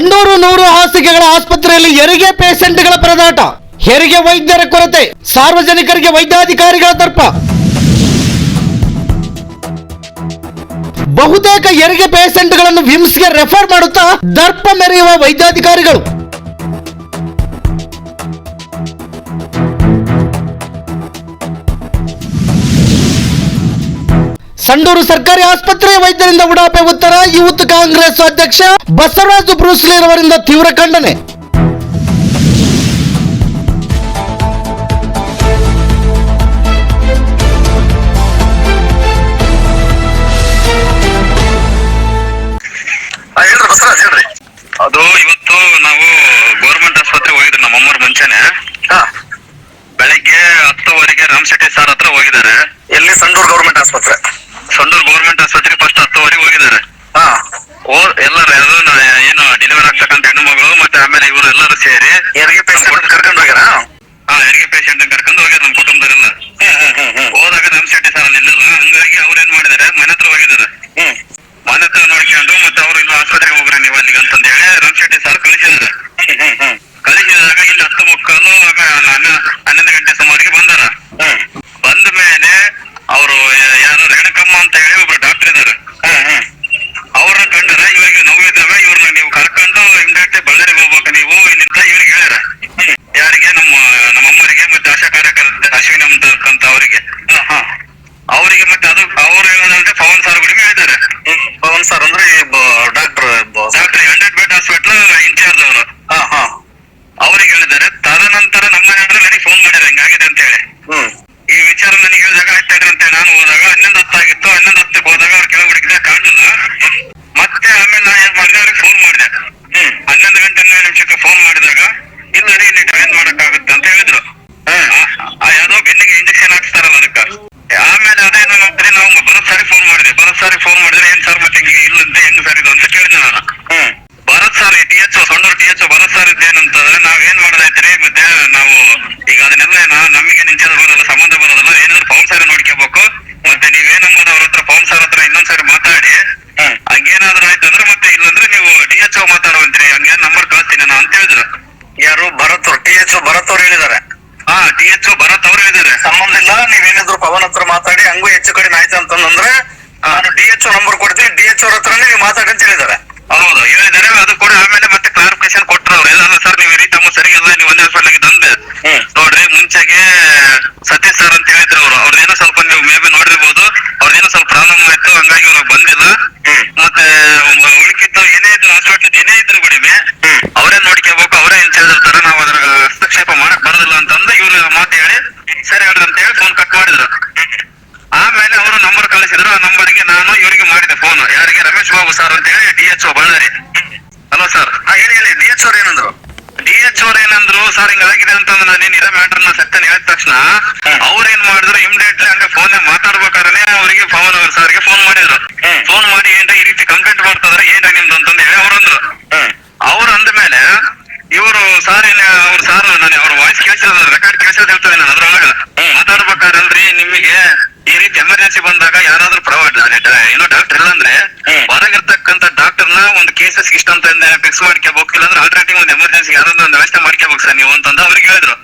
ಸಂಡೂರು 100 ಹಾಸಿಗೆಗಳ ಆಸ್ಪತ್ರೆಯಲ್ಲಿ ಹೆರಿಗೆ ಪೇಷಂಟ್ಗಳ ಪರದಾಟ, ಹೆರಿಗೆ ವೈದ್ಯರ ಕೊರತೆ, ಸಾರ್ವಜನಿಕರಿಗೆ ವೈದ್ಯಾಧಿಕಾರಿಗಳ ದರ್ಪ. ಬಹುತೇಕ ಹೆರಿಗೆ ಪೇಷಂಟ್ಗಳನ್ನು ವಿಮ್ಸ್ಗೆ ರೆಫರ್ ಮಾಡುತ್ತಾ ದರ್ಪ ಮೆರೆಯುವ ವೈದ್ಯಾಧಿಕಾರಿಗಳು. ಸಂಡೂರು ಸರ್ಕಾರಿ ಆಸ್ಪತ್ರೆಯ ವೈದ್ಯರಿಂದ ಉಡಾಪೆ ಉತ್ತರ. ಯೂತ್ ಕಾಂಗ್ರೆಸ್ ಅಧ್ಯಕ್ಷ ಬಸವರಾಜು ಬ್ರೂಸ್ಲಿರವರಿಂದ ತೀವ್ರ ಖಂಡನೆ. ಅದು ಇವತ್ತು ನಾವು ಗೌರ್ಮೆಂಟ್ ಆಸ್ಪತ್ರೆ ಹೋಗಿದ್ರಿ, ನಮ್ಮಮ್ಮರ ಮುಂಚೆನೆ ಬೆಳಗ್ಗೆ 10:00 ರಾಮ್ ಶೆಟ್ಟಿ ಸರ್ ಹತ್ರ ಹೋಗಿದ್ದಾರೆ. ಎಲ್ಲಿ? ಸಂಡೂರು ಗೌರ್ಮೆಂಟ್ ಆಸ್ಪತ್ರೆ. ಸಂಡೂರು ಗೌರ್ಮೆಂಟ್ ಆಸ್ಪತ್ರೆ ಫಸ್ಟ್ 10:00 ಹೋಗಿದ್ದಾರೆ. ಎಲ್ಲರೂ ಏನು ಡೆಲಿವರಿ ಆಗ್ತಕ್ಕಂಥ ಹೆಣ್ಣು ಮಗಳು ಮತ್ತೆ ಆಮೇಲೆ ಇವರು ಎಲ್ಲರೂ ಸೇರಿ ಹೆರಿಗೆ ಪೇಷಂಟ್ ಕರ್ಕೊಂಡು ಹೋಗ್ಯಾರ. ಹೆರಿಗೆ ಪೇಷಂಟ್ ಕರ್ಕೊಂಡು ಹೋಗ್ಯಾರ ನಮ್ಮ ಕುಟುಂಬದವರೆಲ್ಲ. ಹೋದಾಗ ರಾಮ್ ಶೆಟ್ಟಿ ಸರ್ ಅಲ್ಲಿ ಇಲ್ಲಲ್ಲ, ಹಂಗಾಗಿ ಅವ್ರು ಏನ್ ಮಾಡಿದಾರೆ, ಮನೆ ಹತ್ರ ಹೋಗಿದ್ದಾರೆ. ಮನೆ ಹತ್ರ ನೋಡ್ಕೊಂಡು ಮತ್ತೆ ಅವ್ರು ಇನ್ನು ಆಸ್ಪತ್ರೆಗೆ ಹೋಗ್ರಿ ನೀವು ಅಲ್ಲಿಗೆ ಅಂತಂದ ಹೇಳಿ ರಾಮ್ ಶೆಟ್ಟಿ ಸರ್ ಕಳಿಸಿದಾರೆ. ಕಳಿಸಿದಾಗ ಇಲ್ಲಿ 10:15 11 ಗಂಟೆ ಸುಮಾರಿಗೆ ಬಂದಾರ. ಬಂದ ಮೇಲೆ ಅವರು ಯಾರು ರೇಣುಕಮ್ಮ ಅಂತ ಹೇಳಿ ಒಬ್ರು ಡಾಕ್ಟರ್ ಇದಾರೆ, ಅವ್ರನ್ನ ಕಂಡಾರ. ಇವ್ರಿಗೆ ನೋವಿದ್ದಾವೆ, ಇವ್ರನ್ನ ನೀವು ಕರ್ಕೊಂಡು ಇಮ್ಡಿಯೇಟ್ ಬಳ್ಳಾರಿಗೆ ಹೋಗ್ಬೇಕು ನೀವು ಇಲ್ಲಿಂದ ಇವ್ರಿಗೆ ಹೇಳ್ಯಾರ. ಯಾರಿಗೆ? ನಮ್ಮಮ್ಮರಿಗೆ ಮತ್ತೆ ಆಶಾ ಕಾರ್ಯಕರ್ತೆ ಅಶ್ವಿನಿ ಅಂತ ಅವರಿಗೆ. ಅವರಿಗೆ ಮತ್ತೆ ಅದು ಅವ್ರು ಹೇಳೋದಂದ್ರೆ ಪವನ್ ಸರ್ ಗುಡಿಗೆ ಹೇಳಿದ್ದಾರೆ. ಪವನ್ ಸರ್ ಅಂದ್ರೆ ಡಾಕ್ಟರ್ 100 ಬೆಡ್ ಹಾಸ್ಪಿಟಲ್ ಇನ್ಚಾರ್ಜ್ ಅವರು. ಅವ್ರಿಗೆ ಹೇಳಿದ್ದಾರೆ. ತದನಂತರ ನಮ್ಮ ನನಗೆ ಫೋನ್ ಮಾಡಿದ್ರೆ ಹಿಂಗಾಗಿದೆ ಅಂತ ಹೇಳಿ. ಈ ವಿಚಾರ ನನಗೆ ಹೇಳಿದಾಗ ಆಯ್ತಾ ಅಂತ ನಾನು ಹೋದಾಗ 11:10 ಆಗಿತ್ತು. 11:10 ಹೋದಾಗ ಅವ್ರು ಕೆಳಗೆ ಹುಡುಕಿದ ಕಾಣಲಿಲ್ಲ. ಮತ್ತೆ ಆಮೇಲೆ ನಾ ಏನ್ ಮಾಡಿದೆ, ಅವ್ರಿಗೆ ಫೋನ್ ಮಾಡಿದೆ. 11 ಗಂಟೆ 15 ನಿಮಿಷಕ್ಕೆ ಫೋನ್ ಮಾಡಿದಾಗ ಇಲ್ಲ ರೀ ನೀವು ಏನ್ ಮಾಡಕ್ಕಾಗುತ್ತೆ ಅಂತ ಹೇಳಿದ್ರು. ಯಾವ್ದೋ ಬೆನ್ನಿಗೆ ಇಂಜೆಕ್ಷನ್ ಹಾಕ್ಸ್ತಾರಲ್ಲ ಅದಕ್ಕೆ. ಆಮೇಲೆ ಅದೇನೋ ಮಾಡ್ತೀರಿ, ನಾವು ಭರತ್ ಸಾರಿ ಫೋನ್ ಮಾಡಿದ್ರೆ ಏನ್ ಸರ್ ಮತ್ತೆ ಹಿಂಗೆ ಇಲ್ಲಂತೆ ಹೆಂಗ್ ಸರ್ ಇದು ಅಂತ ಕೇಳಿದೆ ನಾನು. Bharat sir THO Sandur THO Bharat sir ಇದ್ದೇನಂತಂದ್ರೆ ನಾವ್ ಏನ್ ಮಾಡೋದೈತ್ರಿ, ಮತ್ತೆ ನಾವು ಈಗ ಅದನ್ನೆಲ್ಲ ನಮಗೆ ನಿಂಚದ ಬರೋಲ್ಲ, ಸಂಬಂಧ ಬರೋದಲ್ಲ, ಏನಾದ್ರು ಪವನ್ ಸಾರಿ ನೋಡ್ಕೋಬೇಕು. ಮತ್ತೆ ನೀವೇನಂಬೋದು ಅವ್ರ ಹತ್ರ ಪವನ್ ಸಾರ್ ಹತ್ರ ಇನ್ನೊಂದ್ಸರಿ ಮಾತಾಡಿ, ಹಂಗೇನಾದ್ರು ಆಯ್ತಂದ್ರೆ ಮತ್ತೆ ಇಲ್ಲಂದ್ರೆ ನೀವು THO ಮಾತಾಡುವಂತ್ರಿ, ಹಂಗೆ ನಂಬರ್ ಕಳಿಸ್ತೀನಿ ನಾನು ಅಂತ ಹೇಳಿದ್ರು. ಯಾರು? ಭರತ್ ಅವ್ರು, THO ಭರತ್ ಅವ್ರು ಹೇಳಿದ್ದಾರೆ. THO ಭರತ್ ಅವ್ರು ಹೇಳಿದ್ದಾರೆ. ಸಂಬಂಧ ಇಲ್ಲ, ನೀವೇನಿದ್ರು ಪವನ್ ಹತ್ರ ಮಾತಾಡಿ, ಹಂಗೂ ಹೆಚ್ಚು ಕಡಿಮೆ ಆಯ್ತು ಅಂತಂದ್ರೆ ನಾನು DHO ನಂಬರ್ ಕೊಡ್ತೀನಿ, DHO ಅವ್ರ ಹತ್ರನೇ ನೀವು ಮಾತಾಡಿ ಅಂತ ಹೇಳಿದ್ದಾರೆ. ಹೌದು ಹೇಳಿದ್ದಾರೆ. ಅದು ಕೂಡ ಆಮೇಲೆ ಮತ್ತೆ ಕ್ಲಾರಿಫಿಕೇಶನ್ ಕೊಟ್ಟರು ಅವ್ರು. ಎಲ್ಲ ಸರ್ ನೀವು ಈ ತಮ್ಮ ಸರಿ ಎಲ್ಲ ನೀವು ಒಂದೇ ಹಾಸ್ಪಿಟಲ್ಗೆ ತಂದೆ ನೋಡ್ರಿ. ಮುಂಚೆಗೆ ಸತೀಶ್ ಸರ್ ಅಂತ ಹೇಳಿದ್ರು ಅವರು. ಅವ್ರದ್ದೇನೋ ಸ್ವಲ್ಪ ನೀವು ಮೇ ಬಿ ನೋಡಿರ್ಬೋದು, ಅವ್ರದ್ದೇನೋ ಸ್ವಲ್ಪ ಪ್ರಾಬ್ಲಮ್ ಆಯ್ತು, ಹಂಗಾಗಿ ಅವ್ರಿಗೆ ಬಂದಿಲ್ಲ. ಮತ್ತೆ ಉಳಿಕಿತ್ತು ಏನೇ ಇದ್ರು ಹಾಸ್ಪಿಟಲ್ ಏನೇ ಇದ್ರು ಬಿಡಿಮೆ ಅವರೇ ನೋಡ್ಕೋಬೇಕು, ಅವರೇ ಇನ್ಚಾರ್ಜ್ ಇರ್ತಾರೆ, ನಾವು ಅದ್ರ ಹಸ್ತಕ್ಷೇಪ ಮಾಡಕ್ ಬರೋದಿಲ್ಲ ಅಂತಂದು ಇವ್ರು ಮಾತು ಹೇಳಿ ಸರಿ ಹೇಳ್ರಿ ಅಂತ ಹೇಳಿ ಫೋನ್ ಕಟ್ ಮಾಡಿದ್ರು. ಆಮೇಲೆ ಅವರು ನಂಬರ್ ಕಳಿಸಿದ್ರು. ಆ ನಂಬರ್ಗೆ ನಾನು ಇವರಿಗೆ ಮಾಡಿದೆ ಫೋನ್. ಯಾರಿಗೆ? ರಮೇಶ್ ಬಾಬು ಸರ್ ಅಂತ ಹೇಳಿ THO ಬಳ್ಳಾರಿ. Hello sir. ಹೇಳಿ DHO ಅವ್ರು ಏನಂದ್ರು? DHO ಅವ್ರು ಏನಂದ್ರು, ಸರ್ ಹಿಂಗಾಗಿದೆ ಅಂತಂದ್ರೆ ನಾನೇನ್ ಇರೋ ಮ್ಯಾಟರ್ನ ಸತ್ಯನ ಹೇಳಿದ ತಕ್ಷಣ ಅವ್ರೇನ್ ಮಾಡಿದ್ರು, ಇಮಿಡಿಯೇಟ್ಲಿ ಹಂಗೆ ಫೋನ್ ಮಾತಾಡ್ಬೇಕಾದ್ರೆ ಅವರಿಗೆ ಪವನ್ ಅವ್ರ ಸರ್ಗೆ ಫೋನ್ ಮಾಡಿದ್ರು. ಫೋನ್ ಮಾಡಿ ಏನ್ರಿ ಈ ರೀತಿ ಕಂಪ್ಲೇಂಟ್ ಮಾಡ್ತಾದ್ರೆ ಏನ್ರಿ ನಿಮ್ದು ಅಂತಂದು ಹೇಳಿ ಅವ್ರಂದ್ರು. ಅವ್ರು ಅಂದ ಮೇಲೆ ಇವರು ಸಾರ್ ಅವ್ರ ಸಾರ್ ನಾನು ಅವ್ರ ವಾಯ್ಸ್ ಕೇಳಿಸಿದ ರೆಕಾರ್ಡ್ ಕೇಳಿಸೋದ್ ಹೇಳ್ತೇನೆ ನಾನು. ಅದ್ರೊಳಗ ಮಾತಾಡ್ಬೇಕಾರಲ್ರಿ, ನಿಮಗೆ ಈ ರೀತಿ ಎಮರ್ಜೆನ್ಸಿ ಬಂದಾಗ ಯಾರಾದ್ರೂ ಏನೋ ಡಾಕ್ಟರ್ ಇಲ್ಲ ಅಂದ್ರೆ ಹೊರಗಿರ್ತಕ್ಕಂಥ ಡಾಕ್ಟರ್ನ ಒಂದು ಕೇಸಸ್ ಇಷ್ಟ ಅಂತ ಫಿಕ್ಸ್ ಮಾಡ್ಕೋಬೇಕು, ಇಲ್ಲಾಂದ್ರೆ ಆಲ್ಟರ್ನೇಟಿವ್ ಒಂದು ಎಮರ್ಜೆನ್ಸಿ ಯಾರಾದ್ರೂ ಒಂದು ವ್ಯವಸ್ಥೆ ಮಾಡ್ಕೋಬೇಕು ಸರ್ ನೀವು ಅಂತಂದು ಅವ್ರಿಗೆ ಹೇಳಿದ್ರು.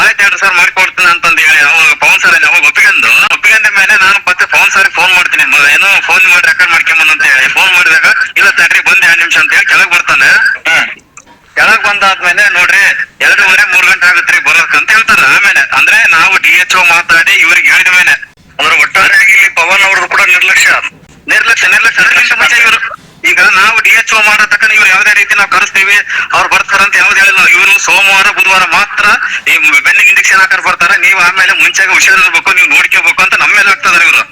ಆಯ್ತು ಹೇಳ್ರಿ ಸರ್ ಮಾಡ್ಕೊಡ್ತೀನಿ ಅಂತಂದು ಹೇಳಿ ಅವಾಗ ಪವನ್ ಸರ್ ಅವಾಗ ಒಪ್ಪಿಗೆಂದ ಮೇಲೆ ನಾನು ಮತ್ತೆ ಪವನ್ ಸರ್ ಫೋನ್ ಮಾಡ್ತೀನಿ, ಏನೋ ಫೋನ್ ಮಾಡಿ ರೆಕಾರ್ಡ್ ಮಾಡ್ಕೊಂಬಂದ ಅಂತ ಹೇಳಿ. ಫೋನ್ ಮಾಡಿದಾಗ ಇಲ್ಲ ತಡ್ರಿ ಬಂದ್ 2 ನಿಮಿಷ ಅಂತ ಹೇಳಿ ಕೆಳಗ್ ಬರ್ತಾನೆ. ಕೆಳಗ್ ಬಂದಾದ್ಮೇಲೆ ನೋಡ್ರಿ 2:30-3 ಗಂಟೆ ಆಗುತ್ರಿ ಬರೋಕ್ ಅಂತ ಹೇಳ್ತಾರೆ. ಆಮೇಲೆ ಅಂದ್ರೆ ನಾವು DHO ಮಾತಾಡಿ ಇವ್ರಿಗೆ ಹೇಳಿದ ಮೇಲೆ ಅಂದ್ರೆ ಒಟ್ಟಾರೆ ಇಲ್ಲಿ ಪವನ್ ಅವ್ರದ್ದು ಕೂಡ ನಿರ್ಲಕ್ಷ್ಯ ಮುಂಚೆ ಇವರು. ಈಗ ನಾವು DHO ಮಾಡೋ ತಕ್ಕ ಇವ್ರು ಯಾವ್ದೇ ರೀತಿ ನಾವು ಕರೆಸ್ತೀವಿ, ಅವ್ರು ಬರ್ತಾರಂತ ಯಾವ್ದು ಹೇಳಿಲ್ಲ. ಇವರು ಸೋಮವಾರ ಬುಧವಾರ ಮಾತ್ರ ಈ ಬೆನ್ನಿಗೆ ಇಂಜೆಕ್ಷನ್ ಹಾಕರ್ ಬರ್ತಾರೆ. ನೀವು ಆಮೇಲೆ ಮುಂಚೆಗೆ ಹುಷಾರಿರ್ಬೇಕು, ನೀವು ನೋಡ್ಕೋಬೇಕು ಅಂತ ನಮ್ಮ ಮೇಲೆ ಆಗ್ತದಾರೆ ಇವರು.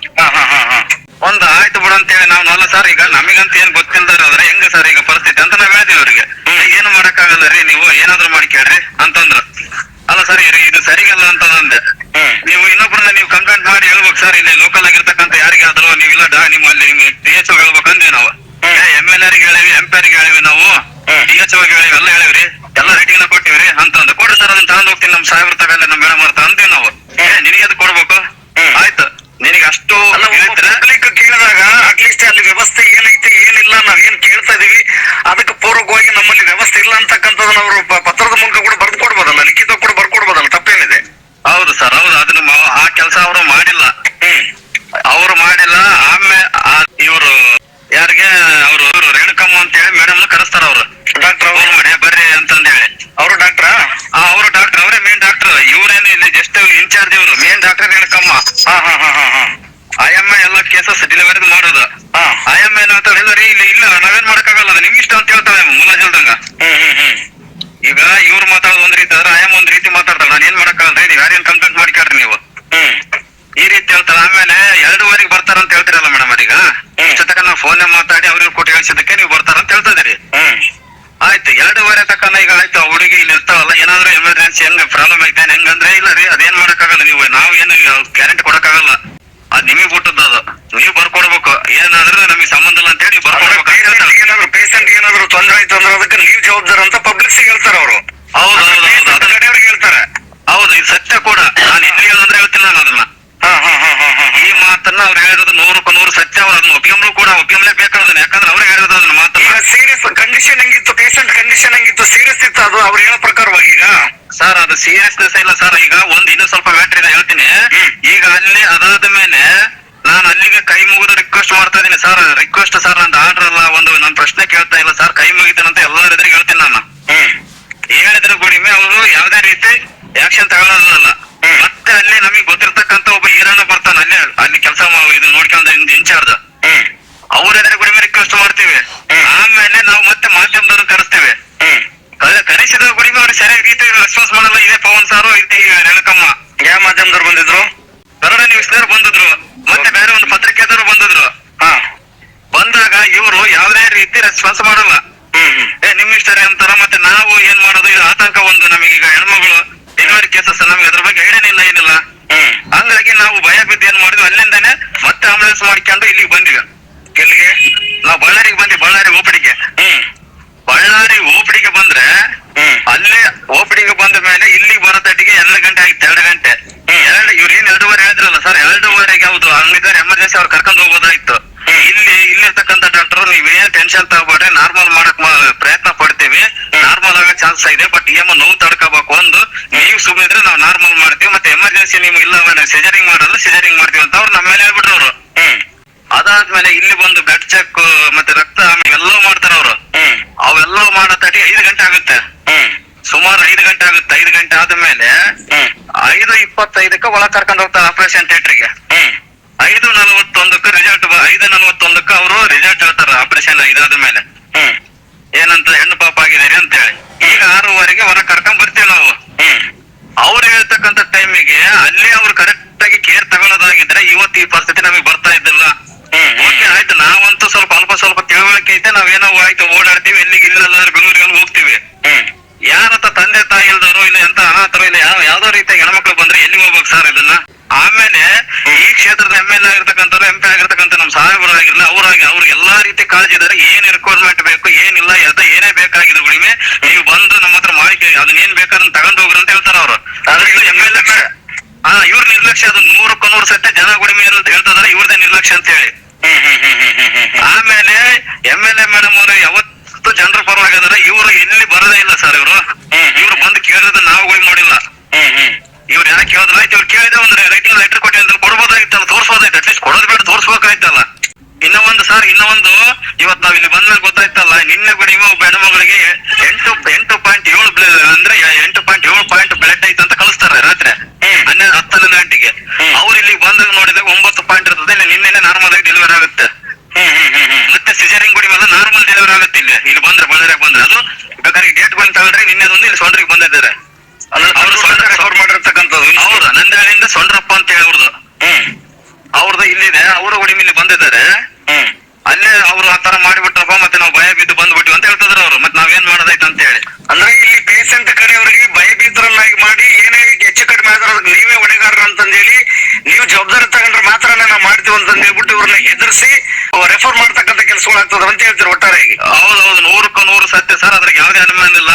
ಒಂದ್ ಆಯ್ತು ಬಿಡು ಅಂತ ಹೇಳಿ ನಾವು ಅಲ್ಲ ಸರ್, ಈಗ ನಮಗಂತ ಏನ್ ಗೊತ್ತಿಲ್ದಾರ ಆದ್ರೆ ಹೆಂಗ ಸರ್ ಈಗ ಪರಿಸ್ಥಿತಿ ಅಂತ ನಾವ್ ಹೇಳ್ತೀವಿ ಅವ್ರಿಗೆ. ಏನು ಮಾಡಕ್ಕಾಗಲ್ಲ ರೀ, ನೀವು ಏನಾದ್ರು ಮಾಡಿ ಕೇಳ್ರಿ ಅಂತಂದ್ರು. ಅಲ್ಲ ಸರ್ ಇದು ಸರಿಗಲ್ಲ ಅಂತ ಅಂದೆ. ನೀವು ಇನ್ನೊಬ್ರನ್ನ ನೀವು ಕಂಪ್ಲೇಂಟ್ ಮಾಡಿ ಹೇಳ್ಬೇಕು ಸರ್, ಇಲ್ಲಿ ಲೋಕಲ್ ಆಗಿರ್ತಕ್ಕಂಥ ಯಾರಿಗಾದ್ರು ನೀವಿಲ್ಲ ನಿಮ್ಮ ಅಲ್ಲಿ DHO ಹೇಳ್ಬೇಕಂದ್ವಿ ನಾವು. MLA ರಿಗೆ ಹೇಳಿವಿ, MP ರಿಗೆ ಹೇಳಿವಿ, ನಾವು DHO ಹೇಳಿವಿ, ಎಲ್ಲ ಹೇಳಿವ್ರಿ, ಎಲ್ಲ ರೇಟಿಂಗ್ ಕೊಟ್ಟಿವ್ರಿ ಅಂತಂದು. ಕೊಡ್ರಿ ಸರ್ ಅದನ್ನ ತಗೊಂಡ್ ಹೋಗ್ತೀನಿ ನಮ್ ಸಾಹೇಬ್ರ ತಗಲ್ಲ ನಮ್ ಮೇಡಮ್ ಅಂತ ಅಂದ್ವಿ ನಾವು. ನಿನಗೆ ಅದು ಕೊಡ್ಬೇಕು. ಆಯ್ತು ನಿನಗೆ ಅಷ್ಟು ಕೇಳಿದಾಗ ಅಟ್ಲೀಸ್ಟ್ ಅಲ್ಲಿ ವ್ಯವಸ್ಥೆ ಏನೈತೆ ಏನಿಲ್ಲ ನಾವ್ ಏನ್ ಕೇಳ್ತಾ ಇದೀವಿ ಅದಕ್ಕೆ ಪೂರ್ವಕವಾಗಿ ಮೇನ್ ಡಾಕ್ಟರ್ ರೇಣುಕಮ್ಮ. ಹಾ ಹಾ ಹಾ ಹಾ ಹಾ ಆಯಮ್ಮ ಎಲ್ಲ ಕೇಸಸ್ ಡೆಲಿವರಿ ಮಾಡೋದು. ಹಾ ಆಯಮ್ಮ ಏನ್ ಹೇಳ್ತಾಳೆ, ಇಲ್ಲ ರೀ ಇಲ್ಲ ನಾವೇನ್ ಮಾಡಕ್ಕಾಗಲ್ಲ, ಅದು ನಿಮ್ ಇಷ್ಟ ಅಂತ ಹೇಳ್ತಾಳೆ ಮುಲಾಜಿಲ್ದಂಗ. ಈಗ ಇವ್ರು ಮಾತಾಡೋದು ಒಂದ್ ರೀತಿ ಆದ್ರೆ ಆಯಮ್ಮ ಒಂದ್ ರೀತಿ ಮಾತಾಡ್ತಾಳೆ, ನಾನು ಏನ್ ಮಾಡಕ್ಕಾಗಲ್ರಿ, ನೀವ್ ಯಾರೇನ್ ಕಂಪ್ಲೇಂಟ್ ಮಾಡಿಕ್ಯಾಡ್ರಿ ನೀವು ಈ ರೀತಿ ಹೇಳ್ತಾಳೆ. ಆಮೇಲೆ 2:30 ಬರ್ತಾರಂತ ಹೇಳ್ತೀರಲ್ಲ ಮೇಡಮ್, ಅದೀಗ ಇಷ್ಟ ತಕ ನಾವು ಫೋನ್ ಮಾತಾಡಿ ಅವ್ರಿಗೆ ಕೊಟ್ಟು ಹೇಳಿಸಿದ್ದಕ್ಕೆ ನೀವು ಬರ್ತಾರಂತ ಹೇಳ್ತಾ ಇದೀರಿ. ಆಯ್ತು 2:30 ತಕನ ಈಗ ಆಯ್ತು, ಆ ಹುಡುಗಿ ಇಲ್ಲಿ ಇರ್ತಾವಲ್ಲ, ಏನಾದ್ರೂ ಎಮರ್ಜೆನ್ಸಿ ಹೆಂಗ್ ಪ್ರಾಬ್ಲಮ್ ಐತೆ ಹೆಂಗಂದ್ರೆ, ಇಲ್ಲ ರೀ ಅದೇನ್ ಮಾಡಕ್ಕಾಗಲ್ಲ, ನೀವು ನಾವು ಏನು ಗ್ಯಾರಂಟಿ ಕೊಡಕ್ಕಾಗಲ್ಲ, ಅದ್ ನಿಮಗ್ ಬಿಟ್ಟದ್ದು, ಅದು ನೀವು ಬರ್ಕೊಡ್ಬೇಕು, ಏನಾದ್ರೂ ನಮಗೆ ಸಂಬಂಧ ಇಲ್ಲ ಅಂತ ಹೇಳಿ ಬರ್ಕೊಡ್ಬೇಕು. ಏನಾದ್ರು ಪೇಷಂಟ್ ಏನಾದ್ರು ತೊಂದ್ರೆ ಆಯ್ತು ಅಂದ್ರೆ ಅದಕ್ಕೆ ನೀವು ಜವಾಬ್ದಾರ ಅಂತ ಪಬ್ಲಿಕ್ ಹೇಳ್ತಾರ ಅವರು. ಹೌದು ಕಡೆಯವ್ರಿಗೆ ಹೇಳ್ತಾರೆ. ಹೌದು, ಇದು ಸತ್ಯ ಕೂಡ. ನಾನು ಇಲ್ಲಿ ಹೇಳಂದ್ರೆ ಹೇಳ್ತೀನಿ ನಾನು ಅದನ್ನ. ಈ ಮಾತನ್ನ ಅವ್ರು ಹೇಳಿರೋದು 100% ಸತ್ಯ. ಅವ್ರು ಅದನ್ನ ಒಪ್ಪಿಯಲೇಬೇಕಾದ್ರೆ, ಯಾಕಂದ್ರೆ ಅವ್ರು ಹೇಳಿರೋದು ಅದನ್ನ ಮಾತನ್ನ. ಸೀರಿಯಸ್ ಕಂಡೀಷನ್ ಹೆಂಗಿತ್ತು, ಪೇಷಂಟ್ ಕಂಡೀಷನ್ ಹೆಂಗಿತ್ತು, ಸೀರಿಯಸ್ ಇತ್ತು ಅದು ಅವ್ರು ಹೇಳೋ ಪ್ರಕಾರವಾಗಿ? ಈಗ ಸರ್ ಅದು ಸೀರಿಯಸ್ನೆಸ್ ಇಲ್ಲ ಸರ್. ಈಗ ಇನ್ನೂ ಸ್ವಲ್ಪ ಮ್ಯಾಟ್ರ್ ಇದೆ ಹೇಳ್ತೀನಿ. ಈಗ ಅಲ್ಲಿ ಅದಾದ ಮೇಲೆ ನಾನು ಅಲ್ಲಿಗೆ ಕೈ ಮುಗಿದು ರಿಕ್ವೆಸ್ಟ್ ಮಾಡ್ತಾ ಇದ್ದೀನಿ ಸರ್. ರಿಕ್ವೆಸ್ಟ್ ಸರ್, ನಂದು ಆರ್ಡರ್ ಅಲ್ಲ, ನನ್ನ ಪ್ರಶ್ನೆ ಕೇಳ್ತಾ ಇಲ್ಲ ಸರ್, ಕೈ ಮುಗಿತಾನಂತ ಎಲ್ಲರ ಎದುರಿಗೆ ಹೇಳ್ತೀನಿ ನಾನು. ಹೇಳಿದ್ರೆ ಗುಡಿಮೆ ಅವರು ಯಾವ್ದೇ ರೀತಿ ಆಕ್ಷನ್ ತಗೊಳ್ಳೋದಲ್ಲ. ಮತ್ತೆ ಅಲ್ಲಿ ನಮಗೆ ಗೊತ್ತಿರ್ತಕ್ಕಂತ ಒಬ್ಬ ಹೀರಾಣ ಬರ್ತಾನೆ, ಅಲ್ಲಿ ಕೆಲಸ ಇದು ನೋಡ್ಕೊಂಡ ಇನ್ಚಾರ್ಜ್, ಅವ್ರ ಎದುರು ಗುಡಿಮೆ ರಿಕ್ವೆಸ್ಟ್ ಮಾಡ್ತೀವಿ. ಆಮೇಲೆ ನಾವು ಮತ್ತೆ ಮಾಧ್ಯಮದವ್ರನ್ನ ಕರೆಸ್ತೇವೆ. ಕರೆಸಿದ ಗುಡಿಮೆ ಅವ್ರು ಸರಿಯಾಗಿ ರೀತಿ ರೆಸ್ಪಾನ್ಸ್ ಮಾಡಲ್ಲ. ಇದೇ ಪವನ್ ಸಾರು, ಇದೇ ರೇಣುಕಮ್ಮ. ಯಾವ ಮಾಧ್ಯಮದವ್ರು ಬಂದಿದ್ರು? ಕನ್ನಡ ನ್ಯೂಸ್ನವ್ರು ಬಂದಿದ್ರು, ಮತ್ತೆ ಬೇರೆ ಒಂದು ಪತ್ರಿಕೆದವರು ಬಂದಿದ್ರು. ಬಂದಾಗ ಇವರು ಯಾವುದೇ ರೀತಿ ರೆಸ್ಪಾನ್ಸ್ ಮಾಡಲ್ಲ. ನಿಮ್ ಇಷ್ಟ ಅಂತಾರ. ಮತ್ತೆ ನಾವು ಏನ್ ಮಾಡೋದು, ಇದು ಆತಂಕ ಒಂದು ನಮಗೀಗ ಹೆಣ್ಮಗಳು ಡೆಲಿವರಿ ಕೇಸಸ್, ನಮ್ಗೆ ಅದ್ರ ಬಗ್ಗೆ ಐಡಿಯಾ ಇಲ್ಲ, ಏನಿಲ್ಲ. ಹಂಗಾಗಿ ನಾವು ಭಯ ಬಿದ್ದು ಏನ್ ಮಾಡಿದ್ವಿ, ಅಲ್ಲಿಂದಾನೆ ಮತ್ತೆ ಆಂಬುಲೆನ್ಸ್ ಮಾಡ್ಕೊಂಡು ಇಲ್ಲಿಗೆ ಬಂದಿವಿ. ಎಲ್ಲಿಗೆ? ನಾವು ಬಳ್ಳಾರಿಗೆ ಬಂದ್ವಿ, ಬಳ್ಳಾರಿ ಓಪಿಡಿಗೆ. ಬಳ್ಳಾರಿ ಓಪಿಡಿಗೆ ಬಂದ್ರೆ ಅಲ್ಲೇ ಓಪಿಡಿಗೆ ಬಂದ ಮೇಲೆ ಇಲ್ಲಿಗೆ ಬರೋದಟ್ಟಿಗೆ 2 ಗಂಟೆ ಆಗಿತ್ತು. 2 ಗಂಟೆ ಇವ್ರು ಏನ್ 2:30 ಹೇಳಿದ್ರಲ್ಲ ಸರ್, 2:30 ಯಾವ್ದು ಹಂಗಿದ್ರೆ ಎಮರ್ಜೆನ್ಸಿ ಅವ್ರು ಕರ್ಕೊಂಡು ಹೋಗೋದಾಯ್ತು. ಇಲ್ಲಿರ್ತಕ್ಕಂಥ ಡಾಕ್ಟರ್ ನೀವೇನ್ ಟೆನ್ಷನ್ ತಗೋಬೇಡ್ರಿ, ನಾರ್ಮಲ್ ಮಾಡಕ್ ಪ್ರಯತ್ನ ಪಡ್ತೀವಿ, ನಾರ್ಮಲ್ ಆಗೋ ಚಾನ್ಸ್ ಇದೆ, ಬಟ್ ನೋವು ತಡ್ಕೋಬೇಕು. ಒಂದು ನೀವು ಸುಮ್ಮನೆ ಇದ್ರೆ ನಾವು ನಾರ್ಮಲ್ ಮಾಡ್ತೀವಿ, ಮತ್ತೆ ಎಮರ್ಜೆನ್ಸಿ ನೀವು ಇಲ್ಲ ಸಿಜರಿಂಗ್ ಮಾಡೋದು ಸಿಜರಿಂಗ್ ಮಾಡ್ತೀವಿ ಅಂತ ಅವ್ರು ನಮ್ಮ ಮೇಲೆ ಹೇಳ್ಬಿಟ್ರು ಅವರು. ಅದಾದ್ಮೇಲೆ ಇಲ್ಲಿ ಬಂದು ಬ್ಲಡ್ ಚೆಕ್ ಮತ್ತೆ ರಕ್ತ ಆಮೇಲೆ ಎಲ್ಲವೂ ಮಾಡ್ತಾರ ಅವರು. ಅವೆಲ್ಲವೂ ಮಾಡೋ ತಟಿ 5 ಗಂಟೆ ಆಗುತ್ತೆ, ಸುಮಾರು 5 ಗಂಟೆ ಆಗುತ್ತೆ. 5 ಗಂಟೆ ಆದ್ಮೇಲೆ 5:25 ಒಳಗ್ ಕರ್ಕೊಂಡು ಹೋಗ್ತಾರೆ ಆಪರೇಷನ್ ಥಿಯೇಟರ್ಗೆ. 5:41 ರಿಸಲ್ಟ್, 5:41 ಅವರು ರಿಸಲ್ಟ್ ಹೇಳ್ತಾರೆ ಆಪರೇಷನ್ ಇದಾದ ಮೇಲೆ ಏನಂತ, ಹೆಣ್ಣು ಪಾಪ ಆಗಿದ್ದೀರಿ ಅಂತ ಹೇಳಿ. ಈಗ 6:30 ಹೊರಗೆ ಕರ್ಕೊಂಡ್ ಬರ್ತೀವಿ ನಾವು. ಅವ್ರು ಹೇಳ್ತಕ್ಕಂಥ ಟೈಮಿಗೆ ಅಲ್ಲಿ ಅವ್ರು ಕರೆಕ್ಟ್ ಆಗಿ ಕೇರ್ ತಗೊಳ್ಳೋದಾಗಿದ್ರೆ ಇವತ್ತು ಈ ಪರಿಸ್ಥಿತಿ ನಮಗೆ ಬರ್ತಾ ಇದ್ದಿಲ್ಲ. ಓಕೆ ಆಯ್ತು, ನಾವಂತೂ ಸ್ವಲ್ಪ ತಿಳುವಳಿಕೆ ಐತೆ, ನಾವೇನೋ ಆಯ್ತು ಓಡಾಡ್ತೀವಿ, ಎಲ್ಲಿಗೆ ಇಲ್ಲಲ್ಲ ಬೆಂಗಳೂರಿಗೆ ಹೋಗ್ತೀವಿ. ಯಾರತ್ತ ತಂದೆ ತಾಯಿ ಇಲ್ದಾರೋ ಇಲ್ಲ ಎಂತ ಅನಾಥರು ಇಲ್ಲ ಯಾವ್ದೋ ರೀತಿಯ ಹೆಣ್ಮಕ್ಳು ಬಂದ್ರೆ ಎಲ್ಲಿಗೆ ಹೋಗ್ಬೇಕು ಸರ್ ಇದನ್ನ? ಆಮೇಲೆ ಈ ಕ್ಷೇತ್ರದ MLA ಆಗಿರ್ತಕ್ಕಂಥವ್ರು, MP ಆಗಿರ್ತಕ್ಕಂಥ ನಮ್ ಸಾಹೇಬರು ಆಗಿರ್ಲಿ, ಅವ್ರಿಗೆ ಎಲ್ಲಾ ರೀತಿ ಕಾಳಜಿ ಇದಾರೆ. ಏನ್ ರಿಕ್ವೈರ್ಮೆಂಟ್ ಬೇಕು ಏನಿಲ್ಲ, ಏನೇ ಬೇಕಾಗಿದೆ ಗುಡಿಮೆ ನೀವು ಬಂದು ನಮ್ಮ ಹತ್ರ ಮಾಡಿ ಅದನ್ನ ಏನ್ ಬೇಕಾದ್ರೆ ತಗೊಂಡ್ ಹೋಗ್ರಿ ಅಂತ ಹೇಳ್ತಾರ ಅವ್ರು. ಆದ್ರೆ ಇದು MLA ಇವ್ರ ನಿರ್ಲಕ್ಷ್ಯ, ಅದು 100% ಜನ ಗುಡಿಮೆ ಹೇಳ್ತಿದಾರೆ ಇವ್ರದೇ ನಿರ್ಲಕ್ಷ್ಯ ಅಂತ ಹೇಳಿ. ಆಮೇಲೆ MLA ಮೇಡಮ್ ಅವರು ಯಾವತ್ತು ಜನರ ಪರವಾಗಿದ್ದಾರೆ, ಇವರು ಎಲ್ಲಿ ಬರೋದೇ ಇಲ್ಲ ಸರ್. ಇವ್ರು ಬಂದು ಕೇಳಿದ್ರೆ ನಾವು ಮಾಡಿಲ್ಲ. ಇವ್ರು ಯಾಕೆ ಕೇಳಿದ್ರ ಆಯ್ತು, ಇವ್ರು ಕೇಳಿದ್ರೆ ಒಂದು ರೈಟಿಂಗ್ ಲೆಟರ್ ಕೊಟ್ಟಿ ಅಂದ್ರೆ ಕೊಡ್ಬೋದಾಗಿತ್ತಲ್ಲ, ತೋರ್ಸ್ಬೋದಾಯ್ತು, ಅಟ್ಲೀಸ್ಟ್ ಕೊಡೋದು ಬೇಡ ತೋರ್ಸ್ಬೇಕಾಯ್ತಲ್ಲ. ಇನ್ನೊಂದು ಸರ್, ಇವತ್ತು ನಾವ್ ಇಲ್ಲಿ ಬಂದ್ಮೇಲೆ ಗೊತ್ತಾಯ್ತಲ್ಲ, ನಿನ್ನೆ ಗುಡಿಮೆ ಒಬ್ಬ ಹೆಣ್ಮಗಳಿಗೆ 8.7 ಅಂದ್ರೆ 8.7 ಬ್ಲಡ್ ಐತೆ ಅಂತ ಕಳಿಸ್ತಾರೆ ರಾತ್ರಿ 10 ಗಂಟೆಗೆ. ಅವ್ರು ಇಲ್ಲಿಗೆ ಬಂದಾಗ ನೋಡಿದಾಗ 9 ಪಾಯಿಂಟ್ ಇರ್ತದೆ. ನಿನ್ನೆ ನಾರ್ಮಲ್ ಆಗಿ ಡೆಲಿವರಿ ಆಗುತ್ತೆ. ಮತ್ತೆ ಸಿಜರಿಂಗ್ ಗುಡಿ ಮೇಲೆ ನಾರ್ಮಲ್ ಡೆಲಿವರಿ ಆಗುತ್ತೆ. ಇಲ್ಲಿ ಬಂದ್ರೆ ಬಳ್ಳಾರಿಗೆ ಬಂದ್ರೆ ಅದು ಬೇಕಾದ್ರೆ ಡೇಟ್ ಗಳು ತಗೊಂಡ್ರೆ ನಿನ್ನೆದೊಂದು ಇಲ್ಲಿ ಸೊಂಡ್ರಿಗೆ ಬಂದಿದ್ದಾರೆ. ಅವ್ರು ರೆಫರ್ ಮಾಡಿರ್ತಕ್ಕಂಥದ್ದು. ಹೌದಾ, ನಂದಗಳಿಂದ ಸೊಂಡ್ರಪ್ಪ ಅಂತ ಹೇಳಿ ಅವ್ರದ್ದು ಇಲ್ಲಿದೆ. ಅವರು ಗುಡಿ ಮೇಲೆ ಬಂದಿದ್ದಾರೆ. ಅಲ್ಲೇ ಅವ್ರು ಆತರ ಮಾಡಿಬಿಟ್ರಪ್ಪ, ಮತ್ತೆ ನಾವು ಭಯ ಬಿದ್ದು ಬಂದ್ಬಿಟ್ಟಿವಿ ಅಂತ ಹೇಳ್ತಿದ್ರು ಅವ್ರು. ಮತ್ತೆ ನಾವೇನ್ ಮಾಡೋದೈತೆ ಅಂತ ಹೇಳಿ. ಅಂದ್ರೆ ಇಲ್ಲಿ ಪೇಷಂಟ್ ಕಡೆಯವರಿಗೆ ಭಯಭೀತರನ್ನಾಗಿ ಮಾಡಿ ಏನೇ ಹೆಚ್ಚು ಕಡಿಮೆ ಆದ್ರೆ ನೀವೇ ಹೊಣೆಗಾರರ ಅಂತಂದೇಳಿ, ನೀವು ಜವಾಬ್ದಾರಿ ತಗೊಂಡ್ರೆ ಮಾತ್ರ ನಾವು ಮಾಡ್ತೀವಿ ಅಂತ ಹೇಳ್ಬಿಟ್ಟು ಇವ್ರನ್ನ ಎದುರಿಸಿ ರೆಫರ್ ಮಾಡ್ತಕ್ಕಂಥ ಕೆಲಸಗಳಾಗ್ತದ ಅಂತ ಹೇಳ್ತೀರಿ ಒಟ್ಟಾರೆಯಾಗಿ. ಹೌದೌದು, 100% ಸತ್ಯ ಸರ್. ಅದ್ರಾಗ ಯಾವ್ದೇ ಅನುಮಾನ ಇಲ್ಲ.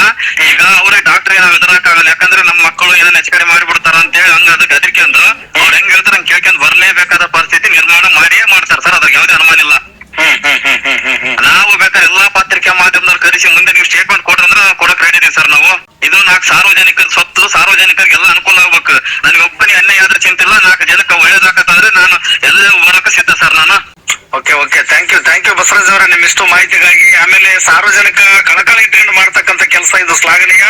ಈಗ ಅವರೇ ಡಾಕ್ಟರ್ ನಾವು ಎದುರಾಕಾಗಲ್ಲ, ಯಾಕಂದ್ರೆ ನಮ್ಮ ಮಕ್ಕಳು ಏನೋ ಹೆಚ್ಚು ಕಡಿಮೆ ಮಾಡಿಬಿಡ್ತಾರ ಅಂತ ಹೇಳಿ ಹಂಗ ಅದಕ್ಕೆ ಹೆದರ್ಕೊಂಡು ಅವ್ರು ಹೆಂಗ್ ಹೇಳ್ತಾರೆ ಹಂಗೆ ಕೇಳ್ಕೊಂಡು ಬರ್ಲೇಬೇಕಾದ ಪರಿಸ್ಥಿತಿ ನಿರ್ಮಾಣ ಮಾಡಿಯೇ ಮಾಡ್ತಾರೆ ಸರ್. ಅದ್ರಾಗ ಯಾವ್ದೇ ಅನುಮಾನ ಇಲ್ಲ. ನಾವು ಬೇಕಾದ್ರೆ ಎಲ್ಲಾ ಪತ್ರಿಕೆ ಮಾಧ್ಯಮದವ್ರು ಕರೆಸಿ ಮುಂದೆ ನೀವು ಸ್ಟೇಟ್ಮೆಂಟ್ ಕೊಡ್ರಂದ್ರೆ ಕೊಡಕ್ ರೆಡಿ ಇದೀವಿ ಸರ್ ನಾವು. ಇದು 4 ಸಾರ್ವಜನಿಕರ ಸ್ವತ್ತು, ಸಾರ್ವಜನಿಕರಿಗೆ ಎಲ್ಲ ಅನುಕೂಲ ಆಗ್ಬೇಕು. ನನಗೆ ಒಬ್ಬನಿ ಅನ್ಯಾಯ ಆದ್ರೆ ಚಿಂತಿಲ್ಲ, 4 ಜನಕ್ಕೆ ಒಳ್ಳೇದಾಗತ್ತಂದ್ರೆ ನಾನು ಎಲ್ಲ ಬರೋಕೆ ಸಿದ್ಧ ಸರ್ ನಾನು. ಓಕೆ ಥ್ಯಾಂಕ್ ಯು ಬಸವರಾಜ್ ಅವರೇ, ನಿಮ್ಮಿಷ್ಟು ಮಾಹಿತಿಗಾಗಿ. ಆಮೇಲೆ ಸಾರ್ವಜನಿಕ ಕಳಕಳಿ ಇಟ್ಕೊಂಡು ಮಾಡ್ತಕ್ಕಂಥ ಕೆಲಸ ಇದು ಶ್ಲಾಘನೀಯ.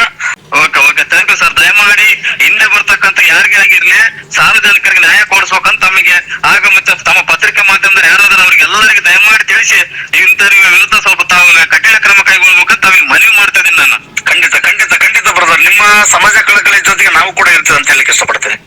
Okay thank you sir. ದಯಮಾಡಿ ಹಿಂದೆ ಬರ್ತಕ್ಕಂಥ ಯಾರಿಗೆ ಆಗಿರ್ಲಿ ಸಾರ್ವಜನಿಕ ತಮಗೆ ಆಗ ಮತ್ತೆ ತಮ್ಮ ಪತ್ರಿಕಾ ಮಾಧ್ಯಮದಲ್ಲಿ ಯಾರಾದ್ರೂ ಅವ್ರಿಗೆಲ್ಲರಿಗೂ ದಯಮಾಡಿ ತಿಳಿಸಿ ಇಂಥವ್ರ ವಿರುದ್ಧ ಸ್ವಲ್ಪ ತಾವು ಕಠಿಣ ಕ್ರಮ ಕೈಗೊಳ್ಬೇಕಂತ ತಾವು ಮನವಿ ಮಾಡ್ತಾ ಇದ್ದೀನಿ ನಾನು. ಖಂಡಿತ ಖಂಡಿತ ಖಂಡಿತ ಬ್ರದರ್, ನಿಮ್ಮ ಸಮಾಜ ಕಳಕಳಿ ಜೊತೆಗೆ ನಾವು ಕೂಡ ಇರ್ತದೆ ಅಂತ ಹೇಳಲಿಕ್ಕೆ ಇಷ್ಟಪಡ್ತೇನೆ.